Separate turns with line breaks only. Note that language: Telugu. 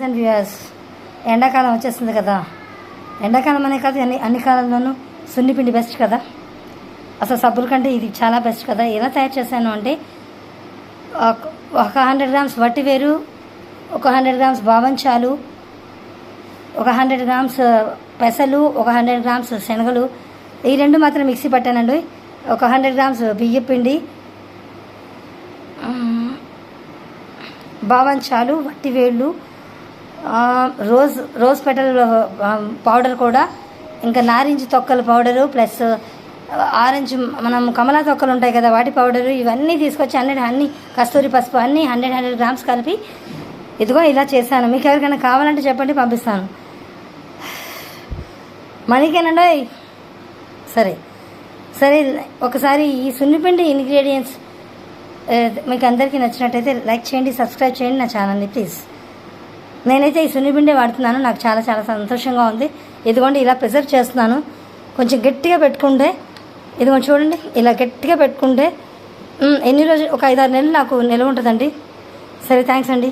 అండ్ వ్యూయర్స్, ఎండాకాలం వచ్చేస్తుంది కదా. ఎండాకాలం అనే కాదు, అన్ని కాలంలోనూ సున్నిపిండి బెస్ట్ కదా. అసలు సబ్బుల కంటే ఇది చాలా బెస్ట్ కదా. ఎలా తయారు చేశాను అంటే, ఒక 100 గ్రామ్స్ వట్టివేరు, ఒక 100 గ్రామ్స్ బావంచాలు, ఒక 100 గ్రామ్స్ పెసలు, ఒక 100 గ్రామ్స్ శనగలు, ఈ రెండు మాత్రం మిక్సీ పట్టానండి. ఒక 100 గ్రామ్స్ బియ్యపిండి, బావంచాలు, వట్టివేళ్ళు, రోజ్ పెటల్ పౌడర్ కూడా, ఇంకా నారింజ తొక్కల పౌడరు, ప్లస్ ఆరెంజ్ మనం కమలా తొక్కలు ఉంటాయి కదా వాటి పౌడరు, ఇవన్నీ తీసుకొచ్చి అన్ని కస్తూరి పసుపు అన్నీ 100 గ్రామ్స్ కలిపి ఇదిగో ఇలా చేశాను. మీకు ఎవరికైనా కావాలంటే చెప్పండి, పంపిస్తాను. మనీకేనండి. సరే ఒకసారి ఈ సున్నిపిండి ఇంగ్రీడియంట్స్ మీకు అందరికీ నచ్చినట్టయితే లైక్ చేయండి, సబ్స్క్రైబ్ చేయండి నా ఛానల్ని ప్లీజ్. నేనైతే ఈ సున్నిపిండే వాడుతున్నాను, నాకు చాలా చాలా సంతోషంగా ఉంది. ఇదిగోండి ఇలా ప్రిజర్వ్ చేస్తున్నాను. కొంచెం గట్టిగా పెట్టుకుంటే, ఇదిగోండి చూడండి, ఇలా గట్టిగా పెట్టుకుంటే ఎన్ని రోజులు, ఒక 5-6 నెలలు నాకు నిల్వ ఉంటుందండి. సరే, థ్యాంక్స్ అండి.